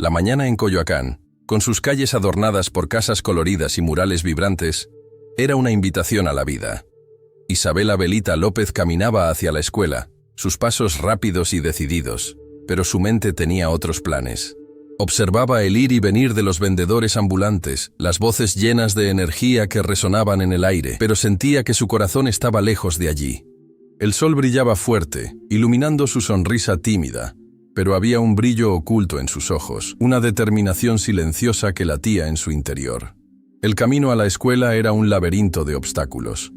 La mañana en Coyoacán, con sus calles adornadas por casas coloridas y murales vibrantes, era una invitación a la vida. Isabel Abelita López caminaba hacia la escuela, sus pasos rápidos y decididos, pero su mente tenía otros planes. Observaba el ir y venir de los vendedores ambulantes, las voces llenas de energía que resonaban en el aire, pero sentía que su corazón estaba lejos de allí. El sol brillaba fuerte, iluminando su sonrisa tímida, pero había un brillo oculto en sus ojos, una determinación silenciosa que latía en su interior. El camino a la escuela era un laberinto de obstáculos.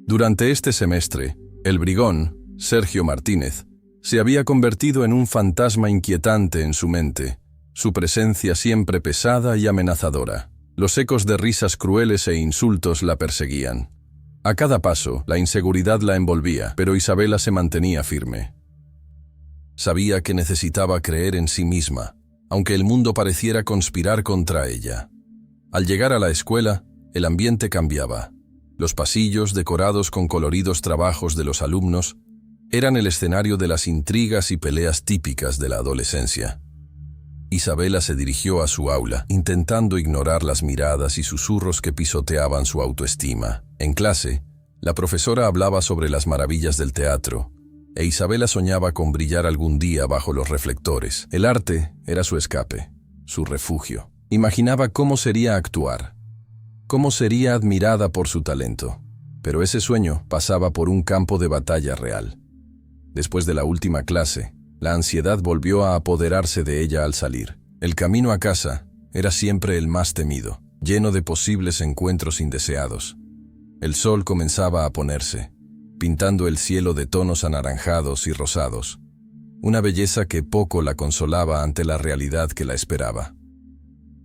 Durante este semestre, el brigón, Sergio Martínez, se había convertido en un fantasma inquietante en su mente, su presencia siempre pesada y amenazadora. Los ecos de risas crueles e insultos la perseguían. A cada paso, la inseguridad la envolvía, pero Isabela se mantenía firme. Sabía que necesitaba creer en sí misma, aunque el mundo pareciera conspirar contra ella. Al llegar a la escuela, el ambiente cambiaba. Los pasillos, decorados con coloridos trabajos de los alumnos, eran el escenario de las intrigas y peleas típicas de la adolescencia. Isabela se dirigió a su aula, intentando ignorar las miradas y susurros que pisoteaban su autoestima. En clase, la profesora hablaba sobre las maravillas del teatro, e Isabela soñaba con brillar algún día bajo los reflectores. El arte era su escape, su refugio. Imaginaba cómo sería actuar, cómo sería admirada por su talento. Pero ese sueño pasaba por un campo de batalla real. Después de la última clase, la ansiedad volvió a apoderarse de ella al salir. El camino a casa era siempre el más temido, lleno de posibles encuentros indeseados. El sol comenzaba a ponerse, pintando el cielo de tonos anaranjados y rosados, una belleza que poco la consolaba ante la realidad que la esperaba.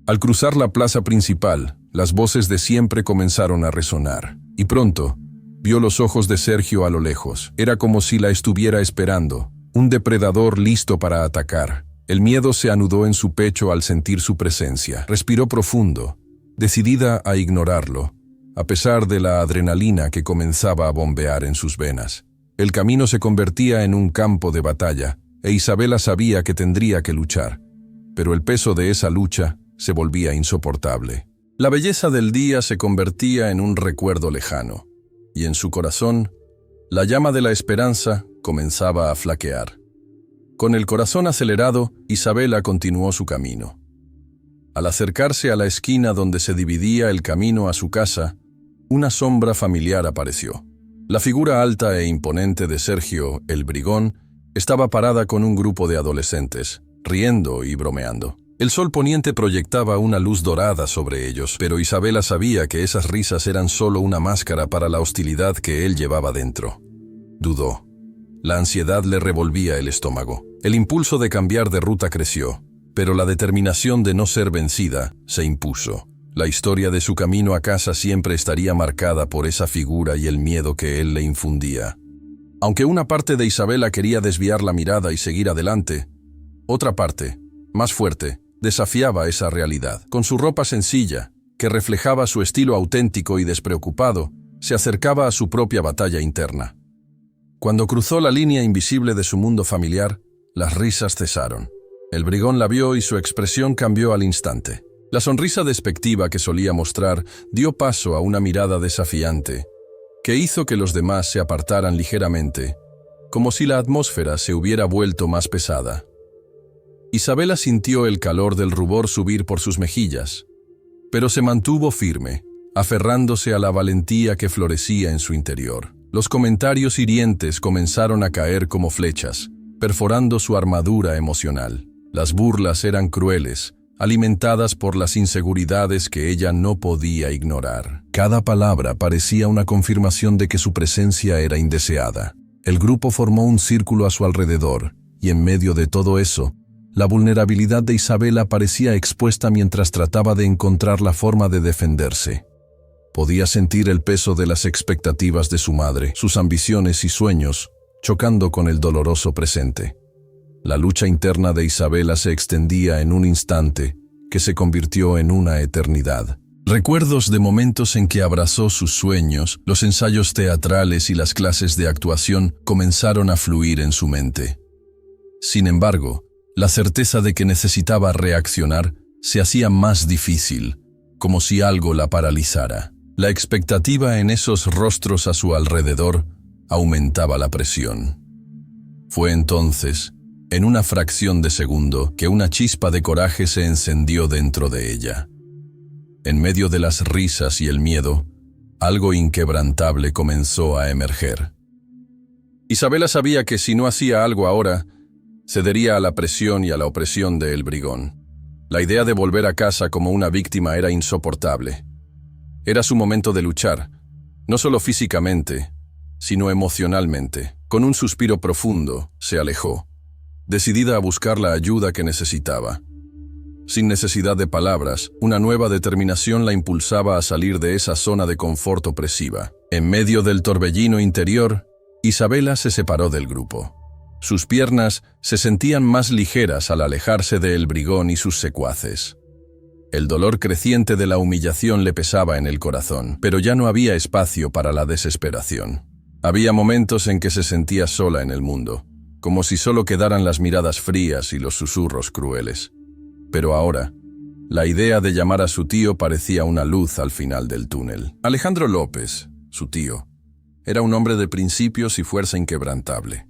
Al cruzar la plaza principal, las voces de siempre comenzaron a resonar, y pronto vio los ojos de Sergio a lo lejos. Era como si la estuviera esperando, un depredador listo para atacar. El miedo se anudó en su pecho al sentir su presencia. Respiró profundo, decidida a ignorarlo, a pesar de la adrenalina que comenzaba a bombear en sus venas. El camino se convertía en un campo de batalla, e Isabela sabía que tendría que luchar, pero el peso de esa lucha se volvía insoportable. La belleza del día se convertía en un recuerdo lejano, y en su corazón, la llama de la esperanza comenzaba a flaquear. Con el corazón acelerado, Isabela continuó su camino. Al acercarse a la esquina donde se dividía el camino a su casa, una sombra familiar apareció. La figura alta e imponente de Sergio, el brigón, estaba parada con un grupo de adolescentes, riendo y bromeando. El sol poniente proyectaba una luz dorada sobre ellos, pero Isabela sabía que esas risas eran solo una máscara para la hostilidad que él llevaba dentro. Dudó. La ansiedad le revolvía el estómago. El impulso de cambiar de ruta creció, pero la determinación de no ser vencida se impuso. La historia de su camino a casa siempre estaría marcada por esa figura y el miedo que él le infundía. Aunque una parte de Isabela quería desviar la mirada y seguir adelante, otra parte, más fuerte, desafiaba esa realidad. Con su ropa sencilla, que reflejaba su estilo auténtico y despreocupado, se acercaba a su propia batalla interna. Cuando cruzó la línea invisible de su mundo familiar, las risas cesaron. El brigón la vio y su expresión cambió al instante. La sonrisa despectiva que solía mostrar dio paso a una mirada desafiante, que hizo que los demás se apartaran ligeramente, como si la atmósfera se hubiera vuelto más pesada. Isabela sintió el calor del rubor subir por sus mejillas, pero se mantuvo firme, aferrándose a la valentía que florecía en su interior. Los comentarios hirientes comenzaron a caer como flechas, perforando su armadura emocional. Las burlas eran crueles, alimentadas por las inseguridades que ella no podía ignorar. Cada palabra parecía una confirmación de que su presencia era indeseada. El grupo formó un círculo a su alrededor, y en medio de todo eso, la vulnerabilidad de Isabela parecía expuesta mientras trataba de encontrar la forma de defenderse. Podía sentir el peso de las expectativas de su madre, sus ambiciones y sueños, chocando con el doloroso presente. La lucha interna de Isabela se extendía en un instante, que se convirtió en una eternidad. Recuerdos de momentos en que abrazó sus sueños, los ensayos teatrales y las clases de actuación comenzaron a fluir en su mente. Sin embargo, La certeza de que necesitaba reaccionar se hacía más difícil, como si algo la paralizara. La expectativa en esos rostros a su alrededor aumentaba la presión. Fue entonces, en una fracción de segundo, que una chispa de coraje se encendió dentro de ella. En medio de las risas y el miedo, algo inquebrantable comenzó a emerger. Isabela sabía que si no hacía algo ahora, cedería a la presión y a la opresión de El Brigón. La idea de volver a casa como una víctima era insoportable. Era su momento de luchar, no solo físicamente, sino emocionalmente. Con un suspiro profundo, se alejó, decidida a buscar la ayuda que necesitaba. Sin necesidad de palabras, una nueva determinación la impulsaba a salir de esa zona de confort opresiva. En medio del torbellino interior, Isabela se separó del grupo. Sus piernas se sentían más ligeras al alejarse de El Brigón y sus secuaces. El dolor creciente de la humillación le pesaba en el corazón, pero ya no había espacio para la desesperación. Había momentos en que se sentía sola en el mundo, como si solo quedaran las miradas frías y los susurros crueles. Pero ahora, la idea de llamar a su tío parecía una luz al final del túnel. Alejandro López, su tío, era un hombre de principios y fuerza inquebrantable.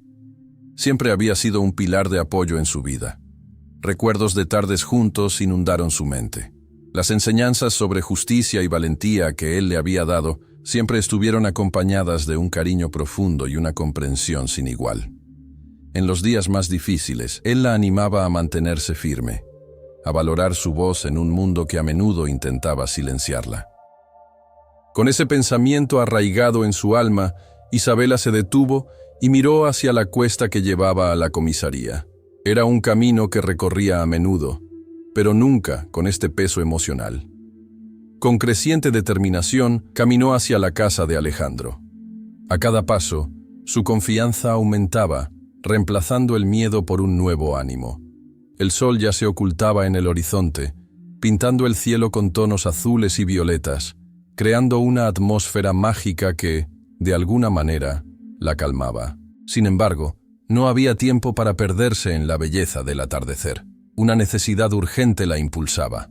Siempre había sido un pilar de apoyo en su vida. Recuerdos de tardes juntos inundaron su mente. Las enseñanzas sobre justicia y valentía que él le había dado siempre estuvieron acompañadas de un cariño profundo y una comprensión sin igual. En los días más difíciles, él la animaba a mantenerse firme, a valorar su voz en un mundo que a menudo intentaba silenciarla. Con ese pensamiento arraigado en su alma, Isabela se detuvo y miró hacia la cuesta que llevaba a la comisaría. Era un camino que recorría a menudo, pero nunca con este peso emocional. Con creciente determinación, caminó hacia la casa de Alejandro. A cada paso, su confianza aumentaba, reemplazando el miedo por un nuevo ánimo. El sol ya se ocultaba en el horizonte, pintando el cielo con tonos azules y violetas, creando una atmósfera mágica que, de alguna manera, la calmaba. Sin embargo, no había tiempo para perderse en la belleza del atardecer. Una necesidad urgente la impulsaba.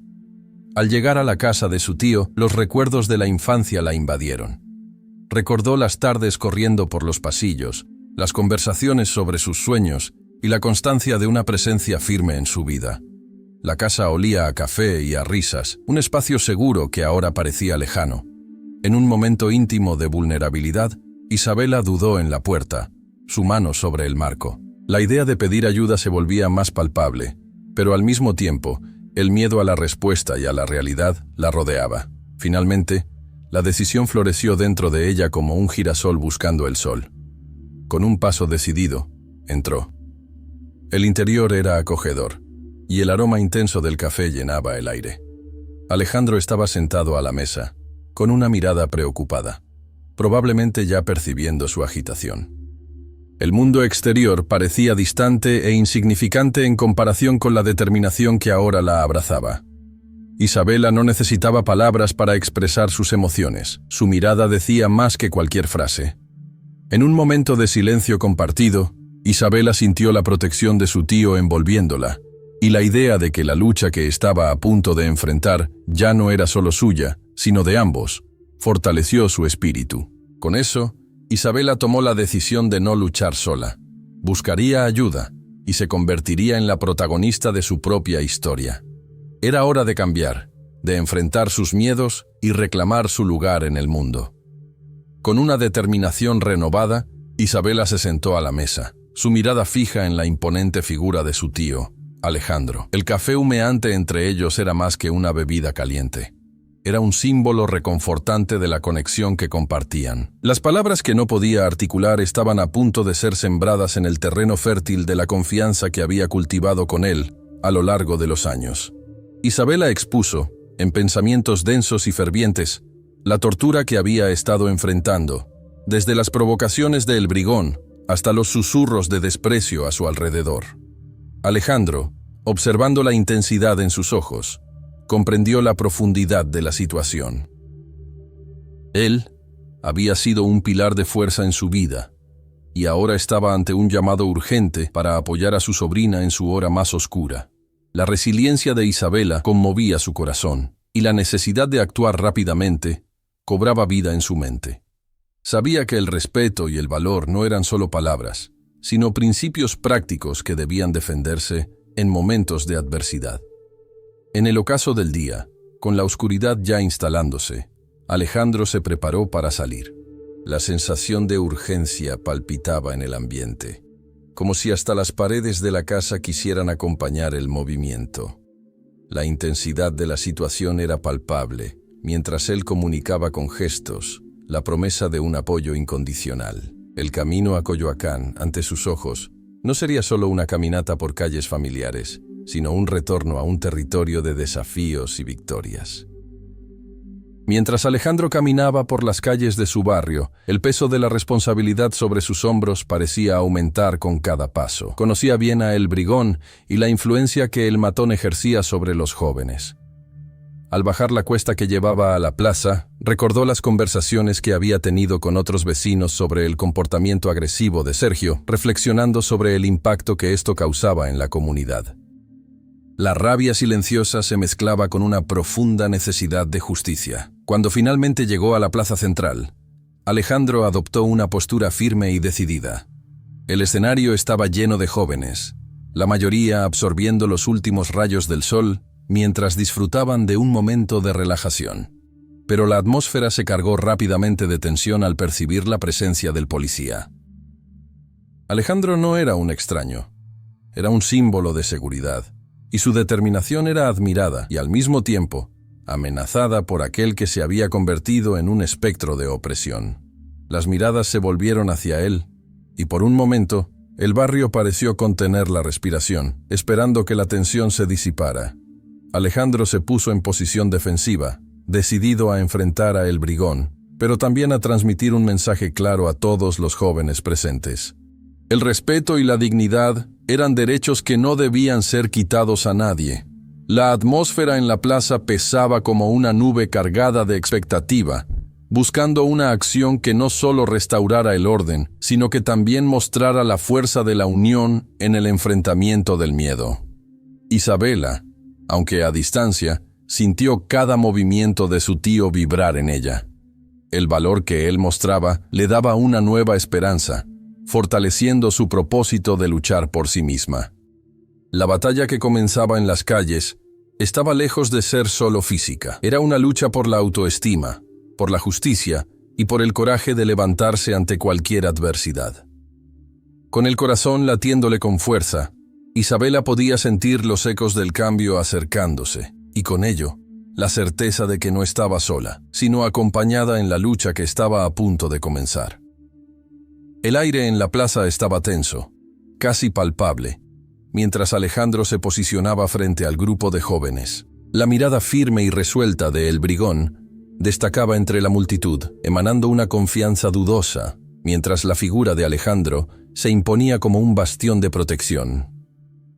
Al llegar a la casa de su tío, los recuerdos de la infancia la invadieron. Recordó las tardes corriendo por los pasillos, las conversaciones sobre sus sueños y la constancia de una presencia firme en su vida. La casa olía a café y a risas, un espacio seguro que ahora parecía lejano. En un momento íntimo de vulnerabilidad, Isabela dudó en la puerta, su mano sobre el marco. La idea de pedir ayuda se volvía más palpable, pero al mismo tiempo, el miedo a la respuesta y a la realidad la rodeaba. Finalmente, la decisión floreció dentro de ella como un girasol buscando el sol. Con un paso decidido, entró. El interior era acogedor, y el aroma intenso del café llenaba el aire. Alejandro estaba sentado a la mesa, con una mirada preocupada, probablemente ya percibiendo su agitación. El mundo exterior parecía distante e insignificante en comparación con la determinación que ahora la abrazaba. Isabela no necesitaba palabras para expresar sus emociones. Su mirada decía más que cualquier frase. En un momento de silencio compartido, Isabela sintió la protección de su tío envolviéndola, y la idea de que la lucha que estaba a punto de enfrentar ya no era solo suya, sino de ambos, fortaleció su espíritu. Con eso, Isabela tomó la decisión de no luchar sola. Buscaría ayuda y se convertiría en la protagonista de su propia historia. Era hora de cambiar, de enfrentar sus miedos y reclamar su lugar en el mundo. Con una determinación renovada, Isabela se sentó a la mesa, su mirada fija en la imponente figura de su tío, Alejandro. El café humeante entre ellos era más que una bebida caliente. Era un símbolo reconfortante de la conexión que compartían. Las palabras que no podía articular estaban a punto de ser sembradas en el terreno fértil de la confianza que había cultivado con él a lo largo de los años. Isabela expuso, en pensamientos densos y fervientes, la tortura que había estado enfrentando, desde las provocaciones de El Brigón hasta los susurros de desprecio a su alrededor. Alejandro, observando la intensidad en sus ojos, comprendió la profundidad de la situación. Él había sido un pilar de fuerza en su vida, y ahora estaba ante un llamado urgente para apoyar a su sobrina en su hora más oscura. La resiliencia de Isabela conmovía su corazón, y la necesidad de actuar rápidamente cobraba vida en su mente. Sabía que el respeto y el valor no eran solo palabras, sino principios prácticos que debían defenderse en momentos de adversidad. En el ocaso del día, con la oscuridad ya instalándose, Alejandro se preparó para salir. La sensación de urgencia palpitaba en el ambiente, como si hasta las paredes de la casa quisieran acompañar el movimiento. La intensidad de la situación era palpable, mientras él comunicaba con gestos la promesa de un apoyo incondicional. El camino a Coyoacán, ante sus ojos, no sería solo una caminata por calles familiares, sino un retorno a un territorio de desafíos y victorias. Mientras Alejandro caminaba por las calles de su barrio, el peso de la responsabilidad sobre sus hombros parecía aumentar con cada paso. Conocía bien a El Brigón y la influencia que el matón ejercía sobre los jóvenes. Al bajar la cuesta que llevaba a la plaza, recordó las conversaciones que había tenido con otros vecinos sobre el comportamiento agresivo de Sergio, reflexionando sobre el impacto que esto causaba en la comunidad. La rabia silenciosa se mezclaba con una profunda necesidad de justicia. Cuando finalmente llegó a la plaza central, Alejandro adoptó una postura firme y decidida. El escenario estaba lleno de jóvenes, la mayoría absorbiendo los últimos rayos del sol mientras disfrutaban de un momento de relajación. Pero la atmósfera se cargó rápidamente de tensión al percibir la presencia del policía. Alejandro no era un extraño, era un símbolo de seguridad, y su determinación era admirada y al mismo tiempo amenazada por aquel que se había convertido en un espectro de opresión. Las miradas se volvieron hacia él, y por un momento el barrio pareció contener la respiración, esperando que la tensión se disipara. Alejandro se puso en posición defensiva, decidido a enfrentar a El Brigón, pero también a transmitir un mensaje claro a todos los jóvenes presentes. El respeto y la dignidad eran derechos que no debían ser quitados a nadie. La atmósfera en la plaza pesaba como una nube cargada de expectativa, buscando una acción que no solo restaurara el orden, sino que también mostrara la fuerza de la unión en el enfrentamiento del miedo. Isabela, aunque a distancia, sintió cada movimiento de su tío vibrar en ella. El valor que él mostraba le daba una nueva esperanza, fortaleciendo su propósito de luchar por sí misma. La batalla que comenzaba en las calles estaba lejos de ser solo física. Era una lucha por la autoestima, por la justicia y por el coraje de levantarse ante cualquier adversidad. Con el corazón latiéndole con fuerza, Isabela podía sentir los ecos del cambio acercándose, y con ello, la certeza de que no estaba sola, sino acompañada en la lucha que estaba a punto de comenzar. El aire en la plaza estaba tenso, casi palpable, mientras Alejandro se posicionaba frente al grupo de jóvenes. La mirada firme y resuelta de El Brigón destacaba entre la multitud, emanando una confianza dudosa, mientras la figura de Alejandro se imponía como un bastión de protección.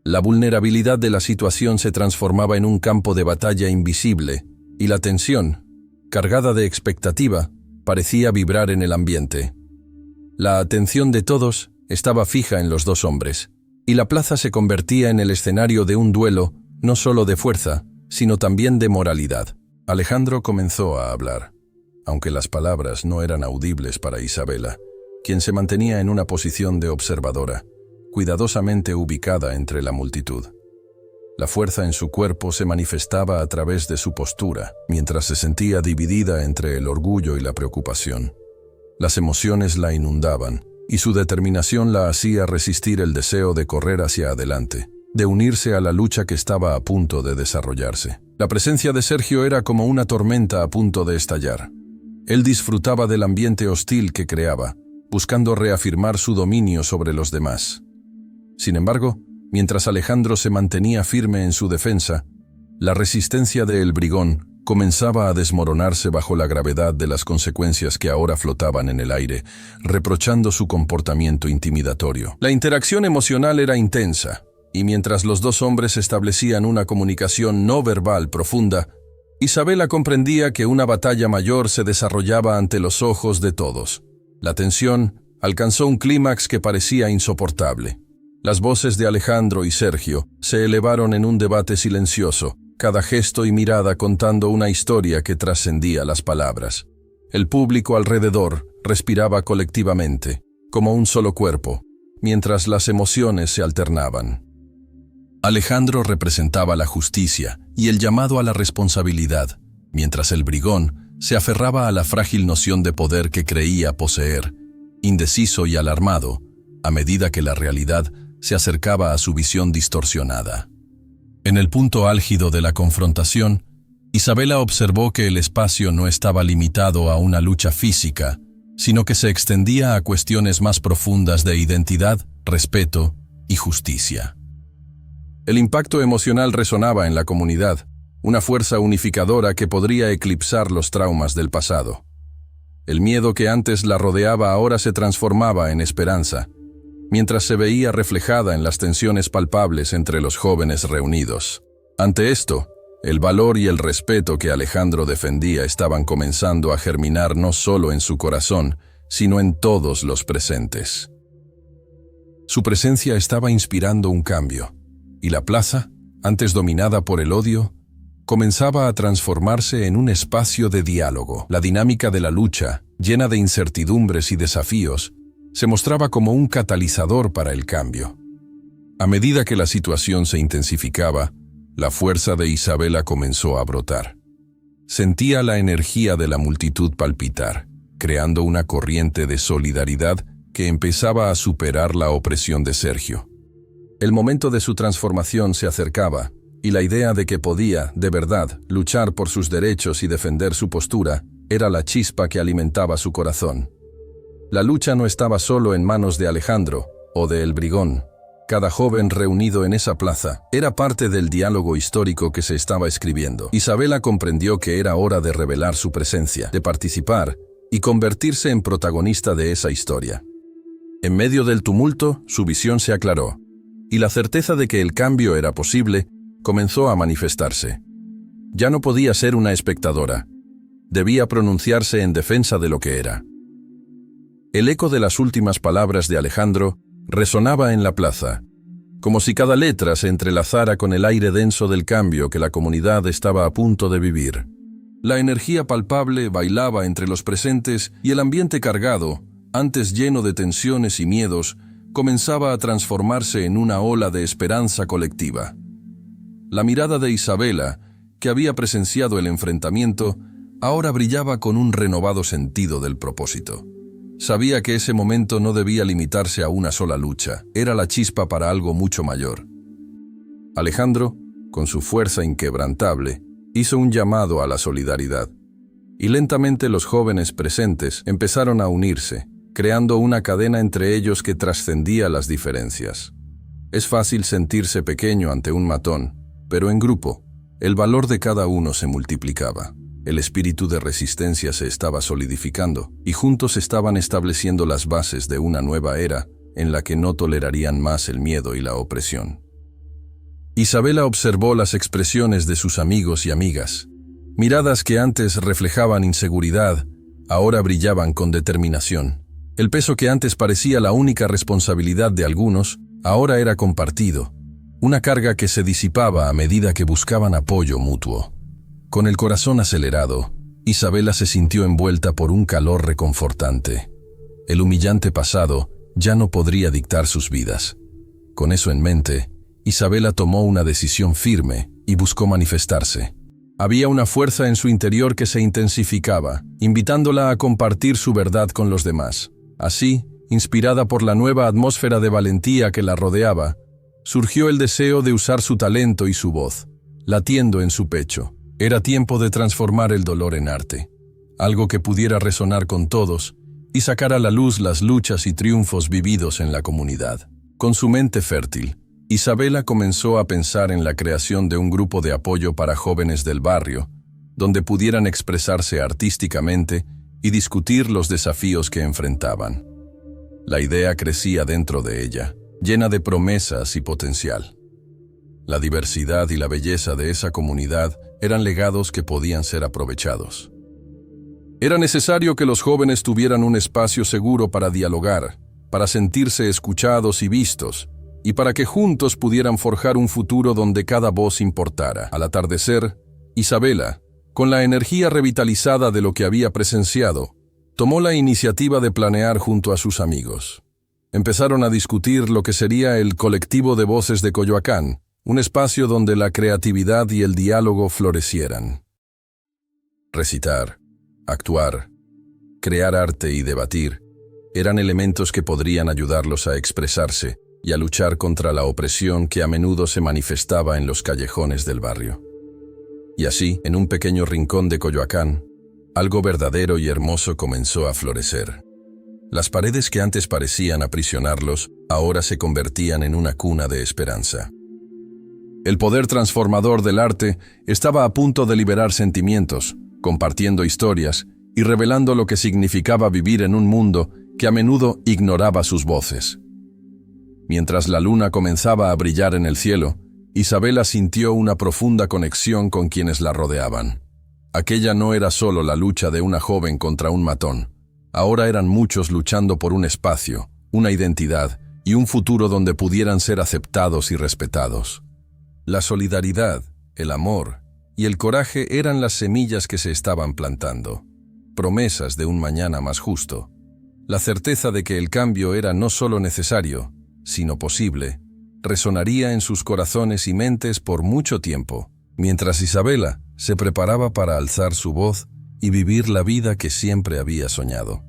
La vulnerabilidad de la situación se transformaba en un campo de batalla invisible, y la tensión, cargada de expectativa, parecía vibrar en el ambiente. La atención de todos estaba fija en los dos hombres, y la plaza se convertía en el escenario de un duelo no solo de fuerza, sino también de moralidad. Alejandro comenzó a hablar, aunque las palabras no eran audibles para Isabela, quien se mantenía en una posición de observadora, cuidadosamente ubicada entre la multitud. La fuerza en su cuerpo se manifestaba a través de su postura, mientras se sentía dividida entre el orgullo y la preocupación. Las emociones la inundaban, y su determinación la hacía resistir el deseo de correr hacia adelante, de unirse a la lucha que estaba a punto de desarrollarse. La presencia de Sergio era como una tormenta a punto de estallar. Él disfrutaba del ambiente hostil que creaba, buscando reafirmar su dominio sobre los demás. Sin embargo, mientras Alejandro se mantenía firme en su defensa, la resistencia de El Brigón comenzaba a desmoronarse bajo la gravedad de las consecuencias que ahora flotaban en el aire, reprochando su comportamiento intimidatorio. La interacción emocional era intensa, y mientras los dos hombres establecían una comunicación no verbal profunda, Isabela comprendía que una batalla mayor se desarrollaba ante los ojos de todos. La tensión alcanzó un clímax que parecía insoportable. Las voces de Alejandro y Sergio se elevaron en un debate silencioso, cada gesto y mirada contando una historia que trascendía las palabras. El público alrededor respiraba colectivamente, como un solo cuerpo, mientras las emociones se alternaban. Alejandro representaba la justicia y el llamado a la responsabilidad, mientras el brigón se aferraba a la frágil noción de poder que creía poseer, indeciso y alarmado, a medida que la realidad se acercaba a su visión distorsionada. En el punto álgido de la confrontación, Isabela observó que el espacio no estaba limitado a una lucha física, sino que se extendía a cuestiones más profundas de identidad, respeto y justicia. El impacto emocional resonaba en la comunidad, una fuerza unificadora que podría eclipsar los traumas del pasado. El miedo que antes la rodeaba ahora se transformaba en esperanza, mientras se veía reflejada en las tensiones palpables entre los jóvenes reunidos. Ante esto, el valor y el respeto que Alejandro defendía estaban comenzando a germinar no solo en su corazón, sino en todos los presentes. Su presencia estaba inspirando un cambio, y la plaza, antes dominada por el odio, comenzaba a transformarse en un espacio de diálogo. La dinámica de la lucha, llena de incertidumbres y desafíos, se mostraba como un catalizador para el cambio. A medida que la situación se intensificaba, la fuerza de Isabela comenzó a brotar. Sentía la energía de la multitud palpitar, creando una corriente de solidaridad que empezaba a superar la opresión de Sergio. El momento de su transformación se acercaba, y la idea de que podía, de verdad, luchar por sus derechos y defender su postura, era la chispa que alimentaba su corazón. La lucha no estaba solo en manos de Alejandro o de El Brigón. Cada joven reunido en esa plaza era parte del diálogo histórico que se estaba escribiendo. Isabela comprendió que era hora de revelar su presencia, de participar y convertirse en protagonista de esa historia. En medio del tumulto, su visión se aclaró, y la certeza de que el cambio era posible comenzó a manifestarse. Ya no podía ser una espectadora. Debía pronunciarse en defensa de lo que era. El eco de las últimas palabras de Alejandro resonaba en la plaza, como si cada letra se entrelazara con el aire denso del cambio que la comunidad estaba a punto de vivir. La energía palpable bailaba entre los presentes y el ambiente cargado, antes lleno de tensiones y miedos, comenzaba a transformarse en una ola de esperanza colectiva. La mirada de Isabela, que había presenciado el enfrentamiento, ahora brillaba con un renovado sentido del propósito. Sabía que ese momento no debía limitarse a una sola lucha, era la chispa para algo mucho mayor. Alejandro, con su fuerza inquebrantable, hizo un llamado a la solidaridad, y lentamente los jóvenes presentes empezaron a unirse, creando una cadena entre ellos que trascendía las diferencias. Es fácil sentirse pequeño ante un matón, pero en grupo, el valor de cada uno se multiplicaba. El espíritu de resistencia se estaba solidificando, y juntos estaban estableciendo las bases de una nueva era en la que no tolerarían más el miedo y la opresión. Isabela observó las expresiones de sus amigos y amigas. Miradas que antes reflejaban inseguridad, ahora brillaban con determinación. El peso que antes parecía la única responsabilidad de algunos, ahora era compartido, una carga que se disipaba a medida que buscaban apoyo mutuo. Con el corazón acelerado, Isabela se sintió envuelta por un calor reconfortante. El humillante pasado ya no podría dictar sus vidas. Con eso en mente, Isabela tomó una decisión firme y buscó manifestarse. Había una fuerza en su interior que se intensificaba, invitándola a compartir su verdad con los demás. Así, inspirada por la nueva atmósfera de valentía que la rodeaba, surgió el deseo de usar su talento y su voz, latiendo en su pecho. Era tiempo de transformar el dolor en arte, algo que pudiera resonar con todos y sacar a la luz las luchas y triunfos vividos en la comunidad. Con su mente fértil, Isabela comenzó a pensar en la creación de un grupo de apoyo para jóvenes del barrio, donde pudieran expresarse artísticamente y discutir los desafíos que enfrentaban. La idea crecía dentro de ella, llena de promesas y potencial. La diversidad y la belleza de esa comunidad eran legados que podían ser aprovechados. Era necesario que los jóvenes tuvieran un espacio seguro para dialogar, para sentirse escuchados y vistos, y para que juntos pudieran forjar un futuro donde cada voz importara. Al atardecer, Isabela, con la energía revitalizada de lo que había presenciado, tomó la iniciativa de planear junto a sus amigos. Empezaron a discutir lo que sería el Colectivo de Voces de Coyoacán, un espacio donde la creatividad y el diálogo florecieran. Recitar, actuar, crear arte y debatir eran elementos que podrían ayudarlos a expresarse y a luchar contra la opresión que a menudo se manifestaba en los callejones del barrio. Y así, en un pequeño rincón de Coyoacán, algo verdadero y hermoso comenzó a florecer. Las paredes que antes parecían aprisionarlos, ahora se convertían en una cuna de esperanza. El poder transformador del arte estaba a punto de liberar sentimientos, compartiendo historias y revelando lo que significaba vivir en un mundo que a menudo ignoraba sus voces. Mientras la luna comenzaba a brillar en el cielo, Isabela sintió una profunda conexión con quienes la rodeaban. Aquella no era solo la lucha de una joven contra un matón. Ahora eran muchos luchando por un espacio, una identidad y un futuro donde pudieran ser aceptados y respetados. La solidaridad, el amor y el coraje eran las semillas que se estaban plantando, promesas de un mañana más justo. La certeza de que el cambio era no solo necesario, sino posible, resonaría en sus corazones y mentes por mucho tiempo, mientras Isabela se preparaba para alzar su voz y vivir la vida que siempre había soñado.